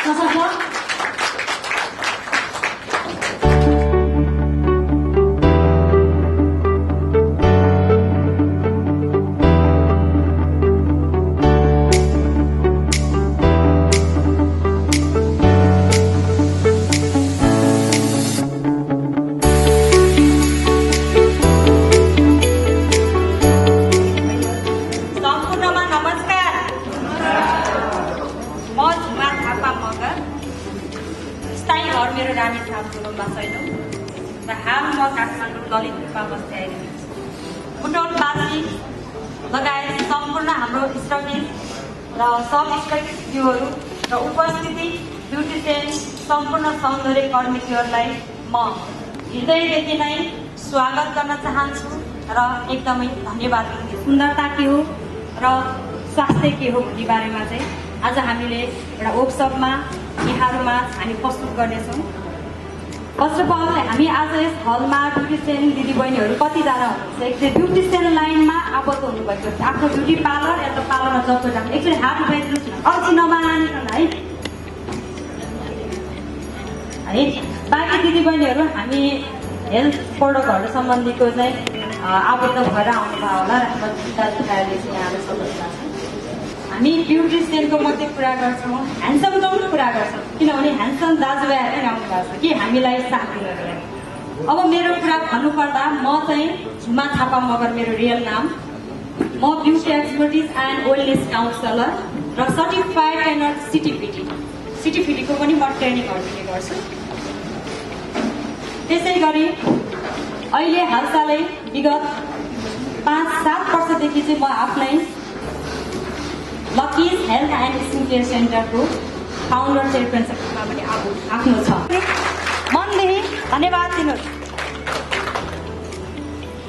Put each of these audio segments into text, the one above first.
नसक्छ बुटौलवासी लगायत सम्पूर्ण हाम्रो श्रमिक र सब स्टाफहरू र उपस्थिति ब्युटिसियन सम्पूर्ण सौन्दर्य कर्मीहरूलाई म हृदयदेखि नै स्वागत गर्न चाहन्छु र एकदमै धन्यवाद दिन्छु। सुन्दरता के हो र स्वास्थ्य के हो भन्ने बारेमा चाहिँ आज हामीले एउटा वर्कसपमा यहाँहरूमा हामी प्रस्तुत गर्नेछौँ। फर्स्ट अफ अल हामी आज यस हलमा ब्युटिसियन दिदीबहिनीहरू कतिजना हुनुहुन्छ ब्युटिसियन लाइनमा आबद्ध हुनुभएको आफ्नो ब्युटी पार्लर या त पार्लरमा जब गरिराख्नु एकचोटि हात उठाइदिनुहोस् अल्छी नमानिकन है बाँकी दिदीबहिनीहरू हामी हेल्थ प्रोडक्टहरू सम्बन्धीको चाहिँ आबद्ध भएर आउनुभयो होला र उठाएर यहाँहरू सदस्य छ। हामी ब्युटिसियनको मात्रै कुरा गर्छौँ, ह्यान्डसमको पनि कुरा गर्छौँ किनभने ह्यान्डसम दाजुभाइहरू पनि आउनु भएको छ कि हामीलाई साथ दिनको लागि। अब मेरो कुरा भन्नुपर्दा म चाहिँ झुमा थापा मगर मेरो रियल नाम। म beauty expertise and wellness counsellor र सर्टिफाइड ट्रेनर सिटिपिटीको पनि म ट्रेनिङहरू दिने गर्छु। त्यसै गरी अहिले हालसालै विगत 5-7 वर्षदेखि चाहिँ म आफूलाई लकिज हेल्थ एन्ड स्किन केयर सेन्टरको फाउन्डर चेयरपर्सनमा पनि आफ्नो छ। मनदेखि धन्यवाद दिनुहोस्।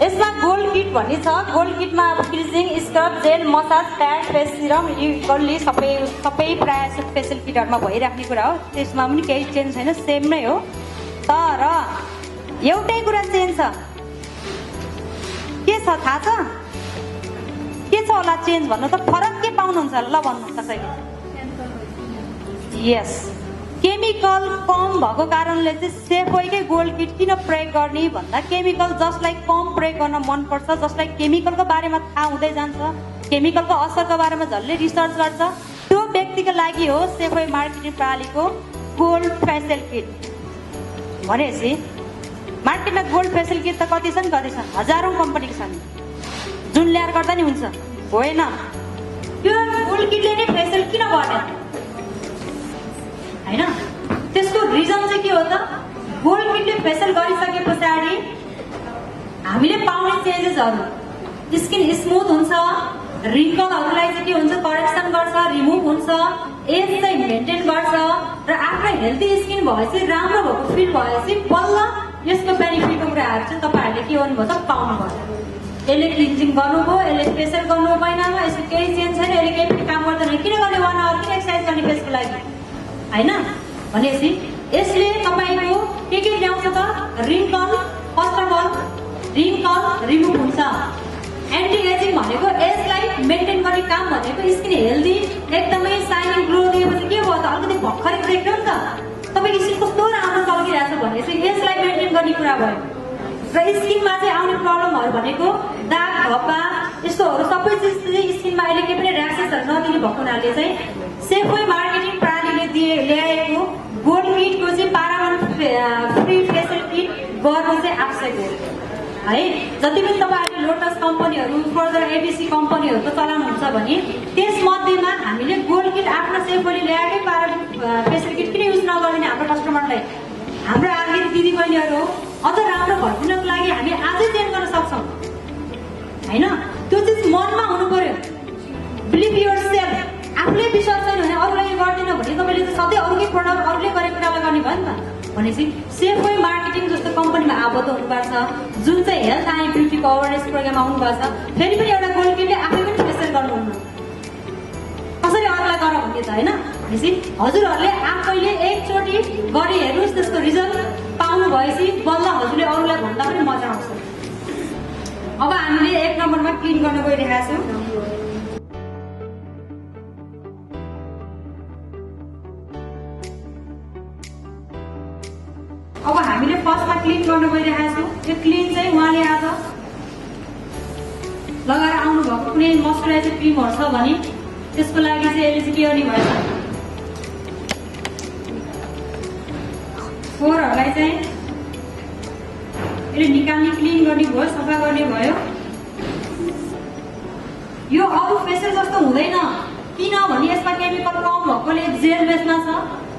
यसमा गोल्ड किट भन्ने छ। गोल्ड किटमा अब cleansing, scrub, gel, massage, pad, face serum equally सबै प्रायः फेसियल किटहरूमा भइराख्ने कुरा हो। त्यसमा पनि केही चेन्ज छैन, सेम नै हो। तर एउटै कुरा चेन्ज छ। के छ थाहा छ? के छ होला चेन्ज भन्नु त? फरक के पाउनुहुन्छ ल भन्नु कसैले? यस, केमिकल कम भएको कारणले चाहिँ सेफोइकै गोल्ड किट किन प्रयोग गर्ने भन्दा केमिकल जसलाई कम प्रयोग गर्न मनपर्छ, जसलाई केमिकलको बारेमा थाहा हुँदै जान्छ, केमिकलको असरको बारेमा झल्लै रिसर्च गर्छ, त्यो व्यक्तिको लागि हो सेफोइ मार्केटिङ प्रणालीको गोल्ड फेसियल किट। भनेपछि मार्केटमा गोल्ड फेसियल किट त कति छन्? हजारौं कम्पनीको छन् जुन ल्याएर गर्दा नि हुन्छ। होइन, त्यो गोल्ड किटले नै फेसियल किन गर्ने होइन? त्यसको रिजन चाहिँ के हो त? गोल्ड किटले फेसियल गरिसके पछाडि हामीले पाउने चेन्जेसहरू, स्किन स्मुथ हुन्छ, रिङ्कलहरूलाई चाहिँ के हुन्छ करेक्सन गर्छ, रिमुभ हुन्छ, एज चाहिँ मेन्टेन गर्छ र आफ्नो हेल्दी स्किन भएपछि राम्रो भएको फिल भएपछि बल्ल यसको बेनिफिटको कुराहरू चाहिँ तपाईँहरूले के गर्नुभयो त पाउनुभयो। यसले क्लिन्जिङ गर्नुभयो, यसले फेसियल गर्नुभयो महिनामा, यसको केही चेन्ज छैन, यसले केही पनि काम गर्दैन, किन गर्ने 1 आवर किन एक्सर्साइज गर्ने फेसको लागि होइन? भनेपछि यसले तपाईँको के ल्याउँछ त? Wrinkle, first of all wrinkle remove हुन्छ। एन्टी एजिङ भनेको एजलाई मेन्टेन गर्ने काम भनेको स्किन हेल्दी एकदमै साइनिङ ग्लो दिएपछि के भयो त? अलिकति भर्खरै देख्नु नि त तपाईँको स्किन कस्तो राम्रो चल्किरहेछ भनेपछि यसलाई मेन्टेन गर्ने कुरा भयो। र स्किनमा चाहिँ आउने प्रब्लमहरू भनेको दाग, धब्बा यस्तोहरू सबै चिज स्किनमा अहिले केही पनि र्यासेसहरू नदिने भएको हुनाले चाहिँ सेफोइ मार्केटिङ प्रणालीले ल्याएको गोल्ड किटको चाहिँ पारावन फ्री फेसियल किट गर्नु चाहिँ आवश्यक हो है। जति पनि तपाईँहरूले लोटस कम्पनीहरू, फर्दर एबिसी कम्पनीहरूको चलाउनुहुन्छ भने त्यसमध्येमा हामीले गोल्ड किट आफ्नो सेफोइले ल्याएकै पारावन फेसियल किट किन युज नगरिदिने हाम्रो कस्टमरलाई? हाम्रो आगे दिदीबहिनीहरू अझ राम्रो भइदिनको लागि हामी आजै चेन्ज गर्न सक्छौँ होइन? त्यो चिज मनमा हुनु पर्यो। Believe your self. आफूले विश्वास छैन भने अरूलाई गर्दैन भने तपाईँले चाहिँ सधैँ अरूकै प्रोडक्ट अरूले गरेको कुरालाई गर्ने भयो नि त। भनेपछि सेफोइ मार्केटिङ जस्तो कम्पनीमा आबद्ध हुनुभएको छ, जुन चाहिँ हेल्थ एन्ड ब्युटीको अवेरनेस प्रोग्राम आउनुभएको छ। फेरि पनि एउटा गोल्ड किटले आफै पनि फेसियल गर्नुहुन्न, कसरी अरूलाई गर भन्ने त होइन? भनेपछि हजुरहरूले आफैले एकचोटि गरी हेर्नुहोस्, त्यसको रिजल्ट पाउनु भएपछि बल्ल हजुरले अरूलाई भन्दा पनि मजा आउँछ। अब हामीले 1 नम्बरमा क्लिन गर्न गइरहेका छौँ। क्लिन गर्न गइरहेको छु। यो क्लिन चाहिँ उहाँले आज लगाएर आउनु भएको कुनै मोइस्चराइजर क्रिमहरू छ भने त्यसको लागि चाहिँ यसले चाहिँ के गर्ने भएछ, फोहोरहरूलाई चाहिँ यसले निकाल्ने, क्लिन गर्ने भयो, सफा गर्ने भयो। यो अरू फेसियल जस्तो हुँदैन, किनभने यसमा केमिकल कम भएकोले जेल बेसमा छ।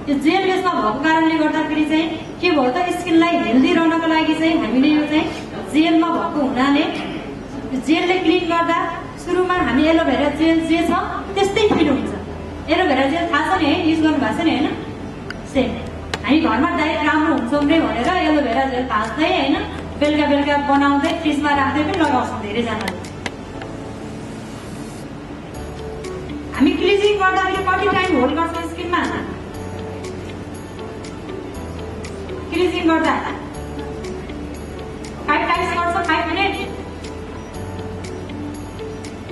यो जेल बेसमा भएको कारणले गर्दाखेरि चाहिँ के भयो त, स्किनलाई हेल्दी रहनको लागि चाहिँ हामीले यो चाहिँ जेलमा भएको हुनाले जेलले क्लिन गर्दा सुरुमा हामी एलोभेरा जेल जे छ त्यस्तै फिल हुन्छ। एलोभेरा जेल थाहा छ नि है, युज गर्नु भएको छ नि होइन? सेम हामी घरमा डाइरेक्ट राम्रो हुन्छौँ रे भनेर एलोभेरा जेल थाच्दै होइन, बेलुका बेलुका बनाउँदै फ्रिजमा राख्दै पनि लगाउँछौँ धेरैजनाले। हामी क्लिजिङ गर्दाखेरि कति टाइम होल्ड गर्छौँ स्किनमा? क्लिजिङ गर्दा 5 टाइम्स गर्छौँ, 5 मिनट,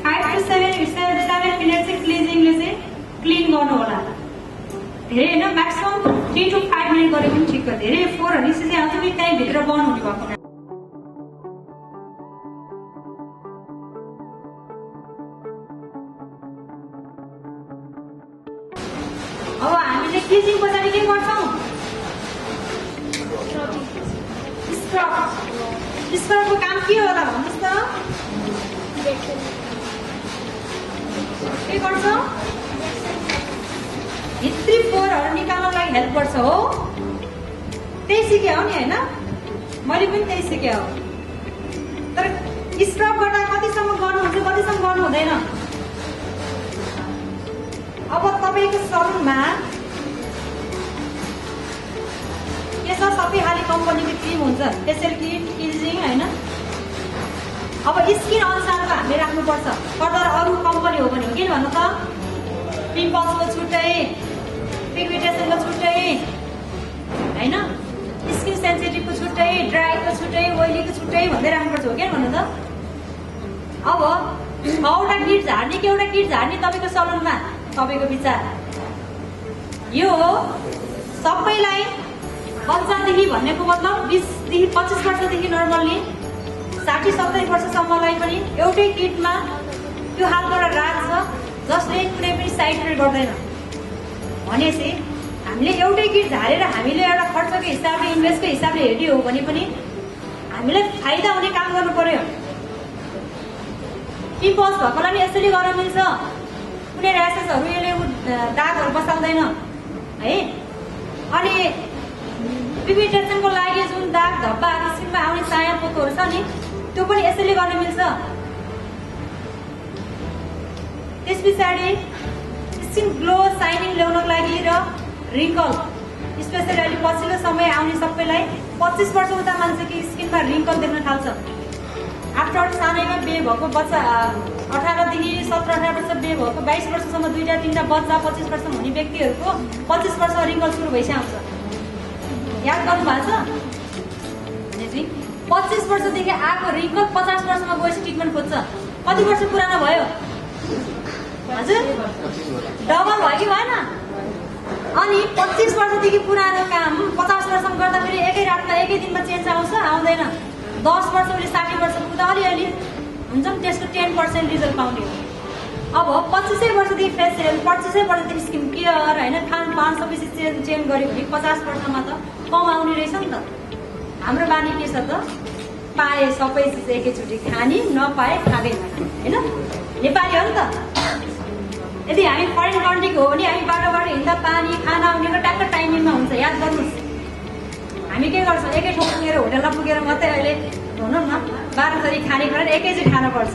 5 to 7 मिनट चाहिँ क्लिजिङले चाहिँ क्लिन गर्नु होला। धेरै होइन, म्याक्सिमम 3 to 5 मिनट गरे पनि ठिक हो। धेरै फोहोर निस्किँदै आउँछ कि त्यहीँभित्र बन्द हुने भएको। अब हामीले क्लिजिङ पछाडि के गर्छौँ? स्क्रब। स्क्रबको काम के हो त भन्नुहोस् त? के गर्छ? भित्री फोहोरहरू निकाल्नलाई हेल्प गर्छ हो। त्यही सिके हो नि होइन? मैले पनि त्यही सिके हो। तर स्क्रब गर्दा कतिसम्म गर्नुहुन्छ, कतिसम्म गर्नु हुँदैन? अब तपाईँको सलुनमा के छ, सबै खालि कम्पनीको क्रिम हुन्छ, फेसियल किट, क्लिजिङ होइन। अब स्किन अनुसारको हामीले राख्नुपर्छ। फर्दर अरू कम्पनी हो भने हो किन भन्नु त, पिम्पल्सको छुट्टै, पिगमेन्टेसनको छुट्टै होइन, स्किन सेन्सिटिभको छुट्टै, ड्राईको छुट्टै, ओइलीको छुट्टै भन्दै राख्नुपर्छ हो किन भन्नु त? अब 6वटा किट झार्ने कि एउटा किट झार्ने तपाईँको सलुनमा, तपाईँको विचार यो हो। सबैलाई बच्चादेखि भन्नेको मतलब 20देखि 25 वर्षदेखि नर्मल्ली 60-70 वर्षसम्मलाई पनि एउटै किटमा त्यो खालको एउटा राग छ जसले कुनै पनि साइड इफेक्ट गर्दैन। भनेपछि हामीले एउटै किट झारेर हामीले एउटा खर्चको हिसाबले, इन्भेस्टको हिसाबले हेर्ने हो भने पनि हामीलाई फाइदा हुने काम गर्नु पर्यो। पिम्पल्स भएकोलाई पनि यसरी गर्न मिल्छ, कुनै ऱ्यासेसहरू यसले दागहरू बसाल्दैन है। अनि पिगमेन्टेसनको लागि जुन दाग धब्बाहरू स्किनमा आउने चाया पोतोहरू छ नि, त्यो पनि यसैले गर्न मिल्छ। त्यस पछाडि स्किन ग्लो, साइनिङ ल्याउनको लागि र रिङ्कल, स्पेसली अहिले पछिल्लो समय आउने सबैलाई 25 वर्ष उता मान्छेको स्किनमा रिङ्कल देख्न थाल्छ। आफ्टर सानैमा बिहे भएको बच्चा 18देखि 17-18 वर्ष बिहे भएको 22 वर्षसम्म 2-3टा बच्चा, 25 वर्ष हुने व्यक्तिहरूको 25 वर्ष रिङ्कल सुरु भइसकेको छ। याद गर्नु भएको छ? 25 वर्षदेखि आएको रिङ्कल 50 वर्षमा गएपछि ट्रिटमेन्ट खोज्छ। कति वर्ष पुरानो भयो हजुर? डबल भयो कि भएन? अनि 25 वर्षदेखि पुरानो काम 50 वर्षमा गर्दाखेरि एकै रातमा, एकै दिनमा चेन्ज आउँछ? आउँदैन। 10 वर्षले 60 वर्ष पुग्दा अलिअलि हुन्छ नि, त्यसको 10% रिजल्ट पाउने हो। अब 25 वर्षदेखि फेसियल, 25 वर्षदेखि स्किन केयर होइन, खानपान सबै चेन्ज गऱ्यो भने 50 वर्षमा त कम आउने रहेछ नि त। हाम्रो बानी के छ त, पाए सबै चिज एकैचोटि खाने, नपाए खाँदैन होइन, नेपाली हो नि त। यदि हामी फरेन कन्ट्रीको हो भने हामी बाटोबाट हिँड्दा पानी, खाना आउनेको ट्याक्क टाइमिङमा हुन्छ। याद गर्नुहोस्, हामी के गर्छौँ, एकै ठाउँ पुगेर होटलमा पुगेर मात्रै अहिले भनौँ न 12 थरी खानेकुरा एकैचोटि खान पर्छ।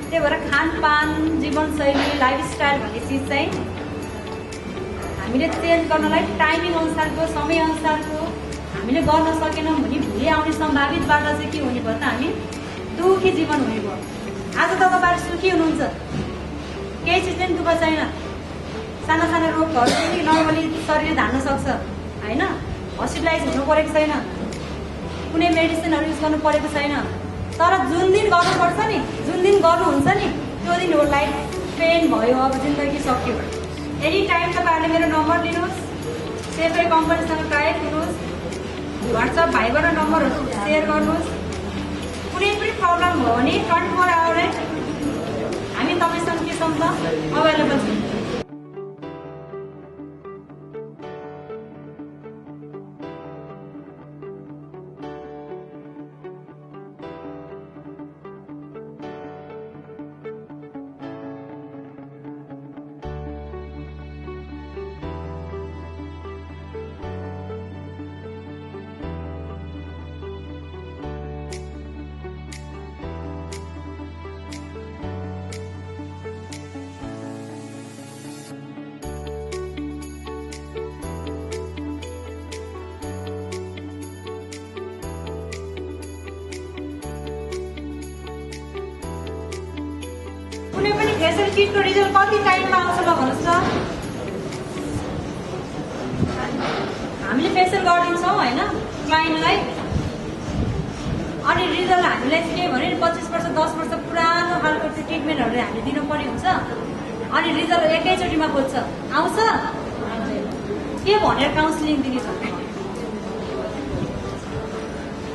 त्यही भएर खानपान, जीवनशैली, लाइफस्टाइल भन्ने चिज चाहिँ हामीले चेन्ज गर्नलाई टाइमिङ अनुसारको, समय अनुसारको हामीले गर्न सकेनौँ भने भोलि आउने सम्भावित बाटो चाहिँ के हुने भयो त, हामी दुःखी जीवन हुने भयो। आज त तपाईँहरू सुखी हुनुहुन्छ, केही चिज पनि दुःख छैन। साना साना रोगहरू पनि नर्मली शरीर धान्न सक्छ होइन, हस्पिटलाइज हुनु परेको छैन, कुनै मेडिसिनहरू युज गर्नु परेको छैन। तर जुन दिन गर्नुपर्छ नि, जुन दिन गर्नुहुन्छ नि, त्यो दिन हो लाइफ पेन भयो, अब जिन्दगी सक्यो। एनी टाइम तपाईँहरूले मेरो नम्बर लिनुहोस्, सेफै कम्पनीसँग कनेक्ट हुनुहोस्। व्हाट्सएप भाइबर नम्बरहरू सेयर गर्नुहोस्। कुनै पनि प्रब्लम भयो भने 24 आवर हामी तपाईँसँग के छौँ त अभाइलेबल छौँ। कुनै पनि फेसियल किटको रिजल्ट कति टाइममा आउँछ ल भन्नुहोस् त। हामीले फेसियल गरिदिन्छौँ होइन क्लाइन्टलाई, अनि रिजल्ट हामीलाई के भने 25 वर्ष 10 वर्ष पुरानो खालको त्यो ट्रिटमेन्टहरू हामीले दिनुपर्ने हुन्छ। अनि रिजल्ट एकैचोटिमा खोज्छ, आउँछ के भनेर काउन्सिलिङ दिने छ।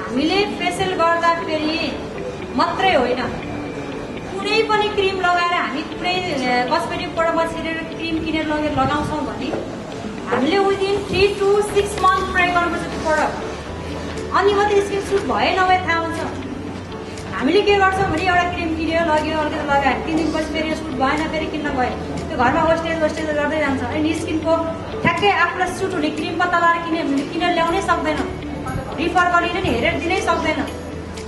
हामीले फेसियल गर्दाखेरि मात्रै होइन, कुनै पनि क्रिम लगाएर हामी कुनै कस्मेटिक प्रडक्ट छिरेर क्रिम किनेर लगेर लगाउँछौँ भने हामीले विदिन 3 to 6 मन्थ ट्राई गर्नुपर्छ त्यो प्रडक्ट, अनि मात्रै स्किन सुट भए नभए थाहा हुन्छ। हामीले के गर्छौँ भने एउटा क्रिम किनेर लग्यो, अलिकति लगायो, 3 दिनपछि फेरि सुट भएन, फेरि किन्न गयो, त्यो घरमा वेस्टेज गर्दै जान्छ। अनि स्किनको ठ्याक्कै आफूलाई सुट हुने क्रिम पत्ता लगाएर किनेर ल्याउनै सक्दैन, रिफर गरेर नि हेरेर दिनै सक्दैन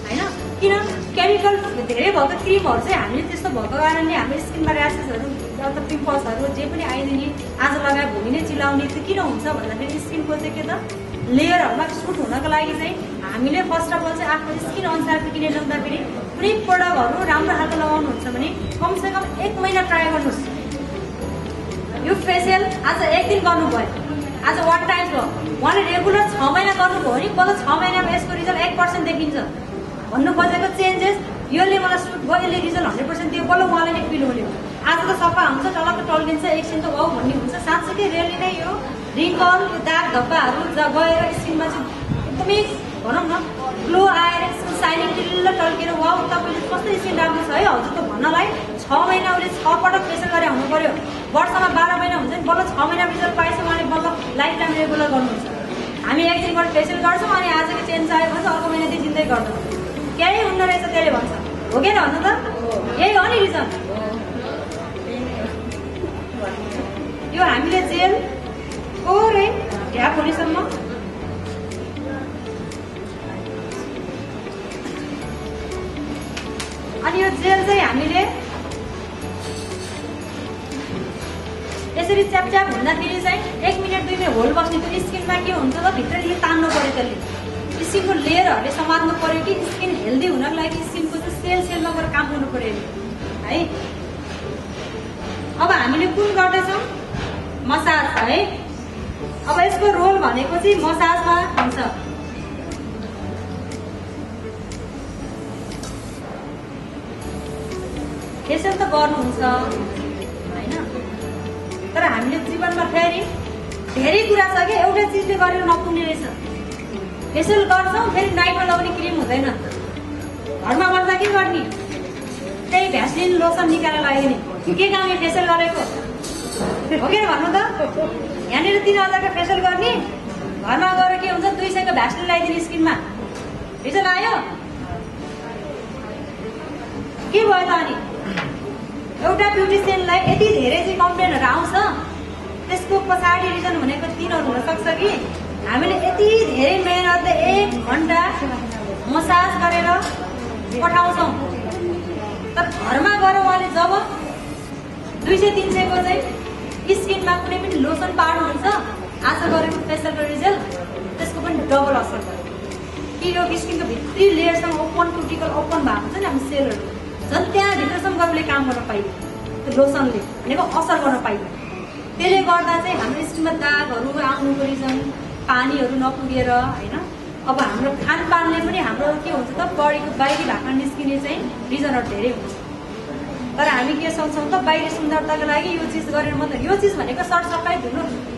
होइन। किन केमिकल धेरै भएको क्रिमहरू चाहिँ हामीले त्यस्तो भएको कारणले हाम्रो स्किनमा ऱ्यासेसहरू अथवा पिम्पल्सहरू जे पनि आइदिने, आज लगाए भोलि नै चिलाउने, त्यो किन हुन्छ भन्दाखेरि स्किनको चाहिँ के त लेयरहरूमा सुट हुनको लागि चाहिँ हामीले फर्स्ट अफ अल चाहिँ आफ्नो स्किन अनुसारको किनेर ल्याउँदाखेरि कुनै प्रडक्टहरू राम्रो खालको लगाउनुहुन्छ भने कमसेकम 1 महिना ट्राई गर्नुहोस्। यो फेसियल आज 1 दिन गर्नुभयो, आज 1 टाइम भयो, उहाँले रेगुलर 6 महिना गर्नुभयो भने बल्ल 6 महिनामा यसको रिजल्ट 1% देखिन्छ। भन्नु खोजेको चेन्जेस यसले मलाई सुट भयो, यसले रिजल्ट 100% दियो, बल्ल उहाँले नै फिल हुने हो। आज त सफा हुन्छ, टलक्क टल्किन्छ, एकछिन त वाउ भन्ने हुन्छ। साँच्चीकै रियली नै यो रिङ्कल, यो दाग धब्बाहरू गएर स्किनमा चाहिँ एकदमै भनौँ न ग्लो आएर स्किन साइनिङ टिल्ल टल्केर वाउ तपाईँले कस्तो स्किन राम्रो छ है हजुर त भन्नलाई 6 महिना उसले 6 पटक फेसियल गरेर हुनु पर्यो। वर्षमा 12 महिना हुन्छ नि, बल्ल 6 महिना रिजल्ट पाएछ उहाँले, बल्ल लाइफ टाइम रेगुलर गर्नुहुन्छ। हामी एकदिनबाट फेसियल गर्छौँ अनि आजको चेन्ज आयो भने अर्को महिना दिँदै गर्छौँ, केही हुन्न रहेछ त्यसले भन्छ, हो कि भन्नु त? यही हो नि रिजन। यो हामीले जेल कोरै ढ्याप हुनेसम्म अनि यो जेल चाहिँ हामीले यसरी च्यापच्याप हुँदाखेरि चाहिँ 1 मिनट 2 मिनट होल्ड बस्ने। त्यो स्किनमा के हुन्छ त भित्रदेखि तान्नु पर्यो, त्यसले स्किनको लेयरहरूले समात्नु पर्यो कि स्किन हेल्दी हुनको लागि स्किनको चाहिँ सेलमा गएर काम गर्नु पर्यो है। अब हामीले कुन गर्दैछौँ मसाज है। अब यसको रोल भनेको चाहिँ मसाजमा हुन्छ। फेसियल त गर्नुहुन्छ होइन, तर हामीले जीवनमा फेरि धेरै कुरा छ कि एउटा चिजले गरेर नपुग्ने रहेछ। फेसियल गर्छौँ फेरि नाइटमा लगाउने क्रिम हुँदैन, घरमा गर्दा के गर्ने त्यही भ्यासलिन लोसन निकालेर लगाइदिने, के काम यो फेसियल गरेको हो कि भन्नु त? यहाँनिर 3000 को फेसियल गर्ने, घरमा गएर के हुन्छ 200 को भ्यासलिन लगाइदिने स्किनमा, रिजल्ट आयो के भयो त? अनि एउटा ब्युटिसियनलाई यति धेरै चाहिँ कम्प्लेनहरू आउँछ, त्यसको पछाडि रिजन भनेको 3 हुन सक्छ कि हामीले यति धेरै मेहनतले 1 घण्टा मसाज गरेर पठाउँछौँ, तर घरमा गएर उहाँले जब 200-300 को चाहिँ स्किनमा कुनै पनि लोसन पार्नुहुन्छ, आज गरेको फेसियलको रिजल्ट त्यसको पनि डबल असर गर्छ कि यो स्किनको भित्री लेयरसँग ओपन क्युटिकल ओपन भएको हुन्छ नि हाम्रो सेलहरू, झन् त्यहाँभित्रसम्म गएर उसले काम गर्न पाइयो, त्यो लोसनले भनेको असर गर्न पाइयो। त्यसले गर्दा चाहिँ हाम्रो स्किनमा दागहरू आउनुको रिजन पानीहरू नपुगेर होइन। अब हाम्रो खानपानले पनि हाम्रो के हुन्छ त बडीको बाहिरी भागमा निस्किने चाहिँ रिजनहरू धेरै हुन्छ। तर हामी के सोच्छौँ त बाहिरी सुन्दरताको लागि यो चिज गरेर मात्रै, यो चिज भनेको सरसफाइ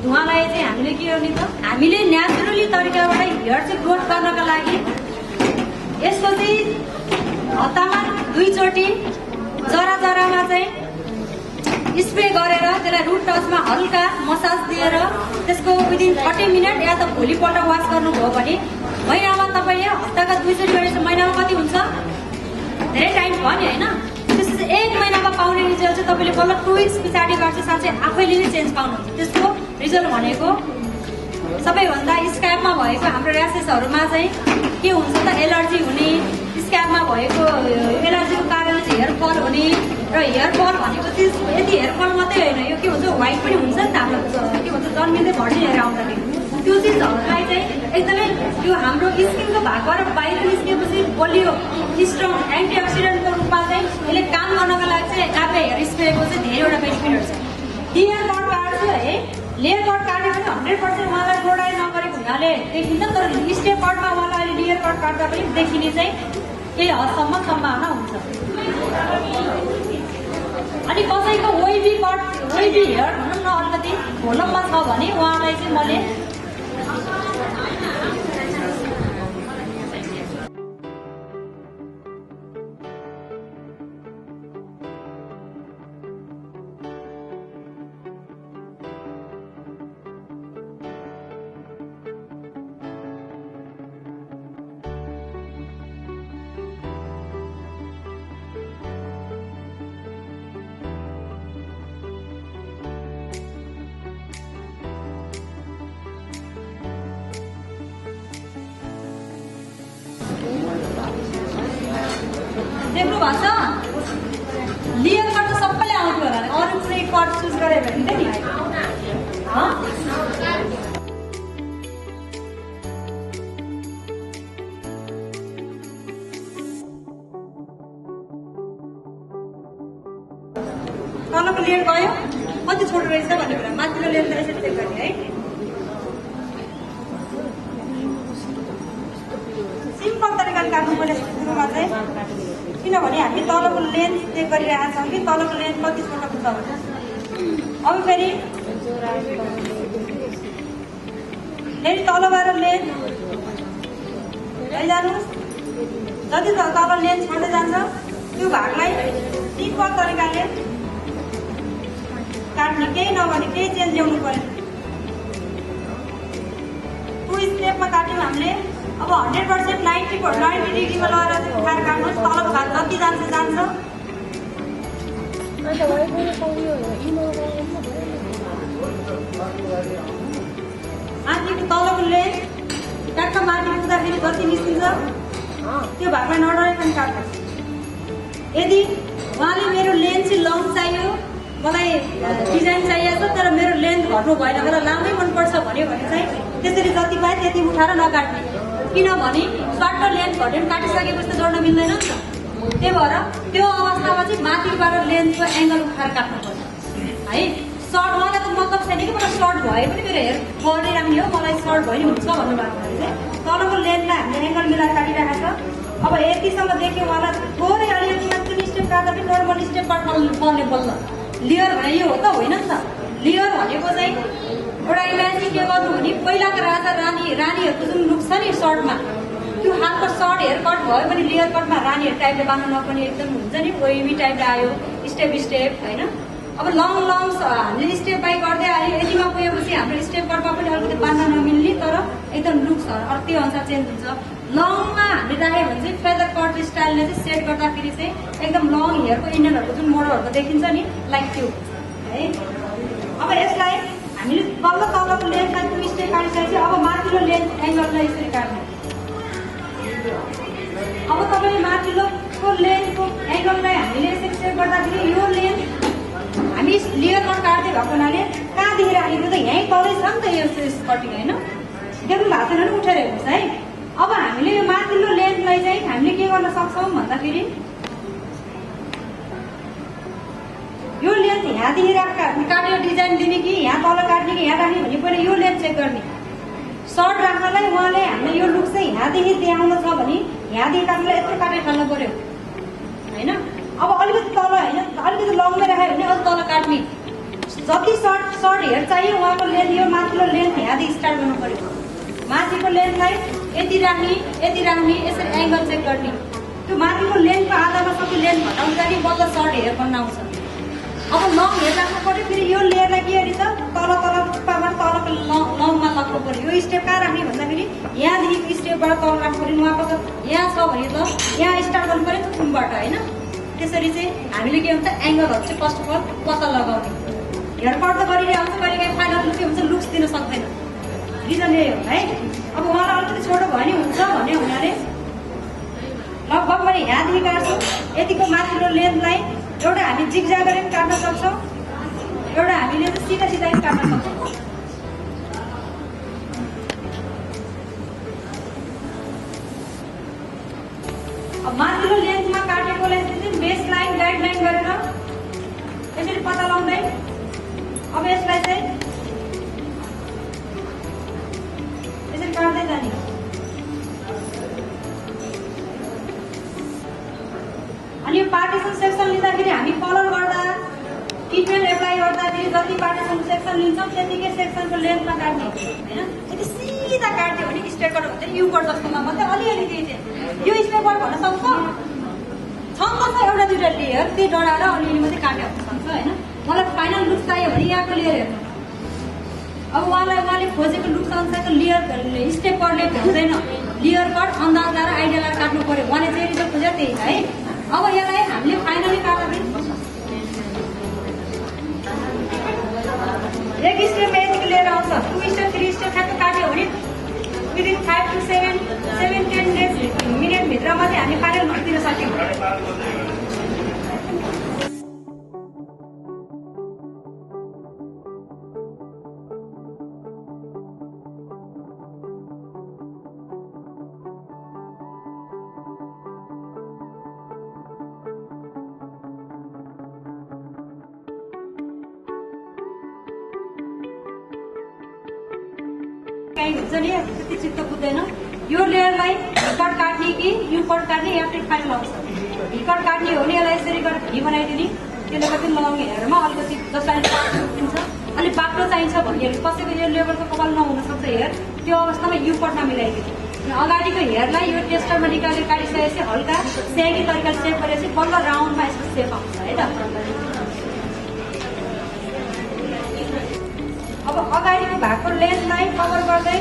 धुवालाई चाहिँ हामीले के गर्ने त, हामीले नेचुरली तरिकाबाट हेयर चाहिँ ग्रोथ गर्नका लागि यसको चाहिँ हप्तामा 2 चोटि जरामा चाहिँ स्प्रे गरेर त्यसलाई रुट टचमा हल्का मसाज दिएर त्यसको विदिन 30 मिनट या त भोलिपल्ट वास गर्नुभयो भने महिनामा तपाईँले हप्ताका 2 चोटि गरेर महिनामा कति हुन्छ, धेरै टाइम भयो नि होइन। त्यसपछि 1 महिनामा पाउने रिजल्ट चाहिँ तपाईँले बल्ल 2 विक्स पछाडि गर्छ साँच्चै आफैले नै चेन्ज पाउनुहुन्छ। त्यसको रिजल्ट भनेको सबैभन्दा स्क्यापमा भएको हाम्रो ऱ्यासेसहरूमा चाहिँ के हुन्छ त, एलर्जी हुने, स्क्यापमा भएको एलर्जीको कारणले चाहिँ हेयर फल हुने, र हेयर फल भनेको चिज यदि हेयर फल मात्रै होइन, यो के हुन्छ व्हाइट पनि हुन्छ नि त, हाम्रो के भन्छ जन्मिँदै भर्ने हेयर आउँदाखेरि त्यो चिजहरूलाई चाहिँ एकदमै त्यो हाम्रो स्किनको भागबाट बाहिर निस्केपछि बलियो स्ट्रङ एन्टिअक्सिडेन्टको रूपमा चाहिँ यसले काम गर्नको लागि चाहिँ एप्पल हेयर स्प्रेको चाहिँ धेरैवटा बेनिफिटहरू छ। लेयर कट काट्छु है, लेयर कट काट्यो भने 100% उहाँलाई क्लोराइड नगरेको हुनाले देखिन्छ, तर स्टेप कटमा उहाँलाई अहिले लेयर कट काट्दा पनि देखिने चाहिँ केही हदसम्म सम्भावना हुन्छ। अनि कसैको वेभी हेयर भनौँ न अलिकति भोलममा छ भने उहाँलाई चाहिँ मैले देख्नु भएको छ, लेयर कट त सबैले आउँथ्यो होला, अरू कुनै कट चुज गरे भने नि तलको लेयर गयो कति छोटो रहेछ भन्ने कुरा, माथिल्लो लेयर त यसरी चेक गर्ने है। सिम्पल तरिकाले काट्नु पर्ने सुरुमा चाहिँ, किनभने हामी तलको लेन्थ चेक गरिरहेका छौँ कि तलको लेन्थ कति छोटो छ भने। अब फेरि तलबाट लेन्थ लैजानुहोस्, जति तल लेन्थ छोड्दै जान्छ त्यो भागलाई सिम्पल तरिकाले काट्ने, केही नगर्ने, केही चेन्ज ल्याउनु पर्यो। 2 स्टेपमा काट्यौँ हामीले। अब 100% 90 डिग्रीमा लगाएर उठाएर काट्नुहोस्, तलको भाग जति जान्छ माथिको तलको लेन्थ ट्याक्क माथि पुग्दाखेरि जति निस्किन्छ त्यो भागमा नडराइकन काट्नुहोस्। यदि उहाँले मेरो लेन्थ चाहिँ लङ चाहियो, मलाई डिजाइन चाहिएको छ तर मेरो लेन्थ घट्नु भएन, मलाई लामै मनपर्छ भन्यो भने चाहिँ त्यसरी जति पाए त्यति उठाएर नकाट्ने, किनभने सर्ट र लेन्थ घट्यो काटिसकेपछि त जोड्न मिल्दैन नि त। त्यही भएर त्यो अवस्थामा चाहिँ माथिबाट लेन्थको एङ्गल उठाएर काट्नुपर्छ है। सर्ट मलाई त मतलब छैन कि मलाई सर्ट भए पनि मेरो हेयर बढी राम्रो हो, मलाई सर्ट भयो नि हुन्छ भन्नुभएको भने चाहिँ तलको लेन्थलाई हामीले एङ्गल मिलाएर काटिरहेको छ। अब यतिसम्म देख्यो उहाँलाई थोरै अलिअलि 3 स्टेप काट्दा पनि नर्मल स्टेपबाट पर्ने बल्ल लेयर भने यो हो त होइन नि त। लेयर भनेको चाहिँ एउटा इमेजिन के गर्नु भने पहिलाको राजा रानीहरूको जुन लुक छ नि सर्टमा, त्यो खालको सर्ट हेयर कट भयो भने लेयर कटमा रानीहरू टाइपले बाँध्नु नपर्ने एकदम हुन्छ नि, वेभी टाइपले आयो स्टेप होइन। अब लङ हामीले स्टेप बाई गर्दै आयो, यतिमा पुगेपछि हाम्रो स्टेप कटमा पनि अलिकति बाँध्न नमिल्ने तर एकदम लुक छ त्यो अनुसार चेन्ज हुन्छ। लङमा हामीले राख्यो भने चाहिँ फेदर कट स्टाइलले चाहिँ सेट गर्दाखेरि चाहिँ एकदम लङ हेयरको इन्डियनहरूको जुन मोडलहरूको देखिन्छ नि लाइक त्यो है। अब यसलाई हामीले तलको लेन्थलाई 2 स्टेप काटिसकेपछि अब माथिल्लो लेन्थ एङ्गललाई यसरी काट्ने। अब तपाईँले माथिल्लोको लेन्थको एङ्गललाई हामीले यसरी सेट गर्दाखेरि यो लेन्थ हामी लेयर कट काट्दै भएको हुनाले कहाँदेखि राखेको त यहीँ तलै छ नि त यो कटिङ होइन, देख्नु भएको छैन नि उठेर हेर्नुहोस् है। अब हामीले यो माथिल्लो लेन्थलाई चाहिँ हामीले के गर्न सक्छौँ भन्दाखेरि यो लेन्थ यहाँदेखि काटेर डिजाइन दिने कि यहाँ तल काट्ने कि यहाँ राख्ने भने पहिला यो लेन्थ चेक गर्ने। सर्ट राख्नलाई उहाँले हामीले यो लुक चाहिँ यहाँदेखि देखाउनु छ भने यहाँदेखि काट्नलाई यत्रो काटेर फाल्नु पर्यो होइन। अब अलिकति तल होइन अलिकति लङमै राख्यो भने अझ तल काट्ने जति सर्ट हेयर चाहियो उहाँको लेन्थ यो माथिल्लो लेन्थ यहाँदेखि स्टार्ट गर्नु पर्यो माथिको लेन्थलाई यति राख्ने यसरी एङ्गल चेक गर्ने त्यो माथिको लेन्थको आधारमा सबै लेन्थ घटाउँछ कि बल्ल सर्ट हेयर बनाउँछ अब लङ हेयर राख्नु पर्यो फेरि यो लेयरलाई के गरिन्छ तल तलको लङमा लग्नु पर्यो यो स्टेप कहाँ राख्ने भन्दाखेरि यहाँदेखिको स्टेपबाट तल राख्नु पर्यो वापस यहाँ छ भने त यहाँ स्टार्ट गर्नु पर्यो थुमबाट होइन त्यसरी चाहिँ हामीले के हुन्छ एङ्गलहरू चाहिँ फर्स्ट अफ अल पत्ता लगाउने हेयर कट त गरिरहेको हुन्छ कहिलेकाहीँ फाइनल के हुन्छ लुक्स दिन सक्दैन रिजन यही हो है अब उहाँलाई अलिकति छोटो भयो नि हुन्छ भन्ने हुनाले लगभग मैले यहाँदेखि काट्छु यतिको माथिल्लो लेन्थलाई एउटा हामी जिगजा गरेर काट्न सक्छौँ एउटा हामीले चाहिँ सिधा सिधा काट्न सक्छौँ अब माथिल्लो लेन्थमा काटेकोलाई चाहिँ बेस लाइन गाइड लाइन गरेर यसरी पत्ता लगाउँदै अब यसलाई चाहिँ यसरी काट्दै जाने अनि यो पार्टिसन सेक्सन लिँदाखेरि हामी कलर गर्दा ट्रिटमेन्ट एप्लाई गर्दाखेरि जति पार्टिसन सेक्सन लिन्छौँ त्यतिकै सेक्सनको लेन्थमा काट्ने होइन यदि सिधा काट्यो भने स्ट्रेट कट हुन्छ यु कट जस्तोमा मात्रै अलिअलि केही चाहिँ यो स्ट्रेट कट भन्न सक्छ छन् त एउटा दुइटा लेयर त्यही डढाएर अलिअलि मात्रै काट्यो हुन सक्छ होइन मलाई फाइनल लुक चाहियो भने यहाँको लेयर हेर्नु अब उहाँले खोजेको लुक्स अनुसारको लेयर स्टेप कटले भ्याउँदैन लेयर कट अन्दाज लगाएर आइडिया लगाएर काट्नु पर्यो उहाँले जे रिजल्ट खोज्यो त्यही छ है अब यसलाई हामीले फाइनली काट्दाखेरि एक स्टेपमा यतिको लिएर आउँछ 2 स्टेप 3 स्टेप ठ्याक्क काट्यो भने विदिन 5 to 7-10 मिनटभित्रमा चाहिँ हामी फाइनल लुक दिन सक्यौँ हुन्छ नि त्यति चित्त बुझ्दैन यो लेयरलाई भिकट काट्ने कि यु कट काट्ने या फिर फाइनल आउँछ भिकट काट्ने हो भने यसलाई यसरी गरेर भी बनाइदिने त्यसले गर्दा लङ हेयरमा अलिकति जसलाई दिन्छ अलिक बाक्लो चाहिन्छ भने कसैको यो लेभलको कपाल नहुन सक्छ हेयर त्यो अवस्थामा यु कटमा मिलाइदिने अगाडिको हेयरलाई यो टेस्टरमा निकालेर काटिसकेपछि हल्का सेगी तरिकाले सेप गरेपछि बल्ल राउन्डमा यसको सेप आउँछ है त अब अगाडिको भागको लेन्थलाई कभर गर्दै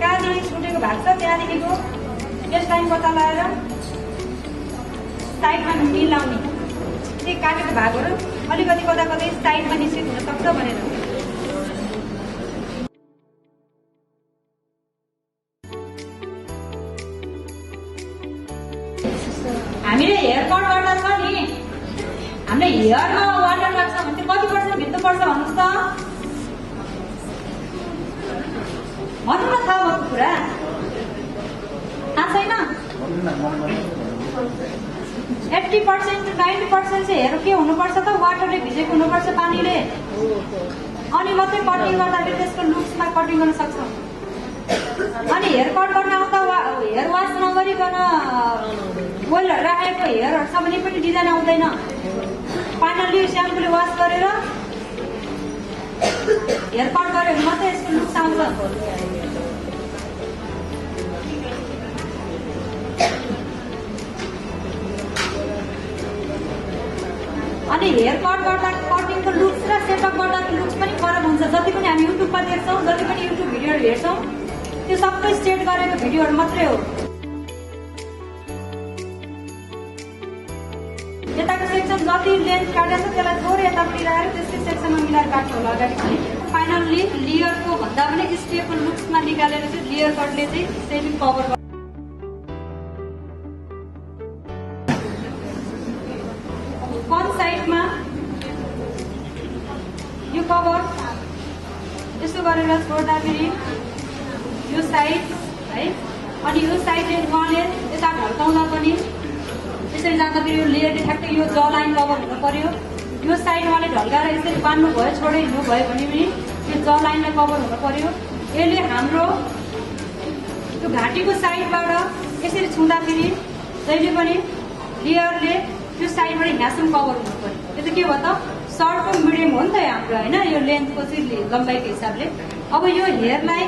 कहाँदेखि छुटेको भाग छ त्यहाँदेखिको यस लाइन पत्ता लगाएर साइडमा मिलाउने त्यही काटेको भागहरू अलिकति कता कतै साइडमा निश्चित हुन सक्छ भनेर हामीले हेयर कट गर्दा छ नि हामीले हेयरमा वाटर लाग्छ भने कति पर्सेन्ट भित्र पर्छ भन्नुहोस् त भन्नु न थाहा भएको कुरा थाहा छैन 80% to 90% चाहिँ हेयर के हुनुपर्छ त वाटरले भिजेको हुनुपर्छ पानीले अनि मात्रै कटिङ गर्दाखेरि त्यसको लुक्समा कटिङ गर्न सक्छौँ अनि हेयर कट गर्न आउँदा हेयर वास नगरिकन ओइलहरू राखेको हेयरहरू छ भने पनि डिजाइन आउँदैन फाइनल्ली स्याम्पूले वास गरेर हेयर कट गऱ्यो भने मात्रै यसको लुक्स आउँछ अनि हेयर कट गर्दा कटिङको लुक्स र सेटअप गर्दाको लुक्स पनि फरक हुन्छ जति पनि हामी युट्युबमा देख्छौँ जति पनि युट्युब भिडियोहरू हेर्छौँ त्यो सबै स्ट्रेट गरेको भिडियोहरू मात्रै हो यताको सेक्सन जति लेन्थ काटेको छ त्यसलाई थोरै यतापट्टि राखेर त्यसकै सेक्सनमा मिलाएर काट्नु होला अगाडि फाइनल्ली लेयरको भन्दा पनि स्टेपको लुक्समा निकालेर चाहिँ लेयर कटले चाहिँ सेभिङ कभर गर्छ फ्रन्ट साइडमा यो कभर यसो गरेर छोड्दाखेरि यो साइड है अनि यो साइडले उहाँले यता ढल्काउँदा पनि यसरी जाँदाखेरि यो लेयरले ठ्याक्कै यो ज लाइन कभर हुनु पर्यो यो साइड उहाँले ढल्काएर यसरी बान्नु भयो छोडै हिँड्नु भयो भने पनि यो ज लाइनलाई कभर हुनु पर्यो यसले हाम्रो यो घाँटीको साइडबाट यसरी छुँदाखेरि जहिले पनि लेयरले त्यो साइडबाट यहाँसम्म कभर हुनु पर्यो। यो त के भयो त सर्टको मिडियम हो नि त हाम्रो होइन, यो लेन्थको चाहिँ लम्बाइको हिसाबले। अब यो हेयरलाई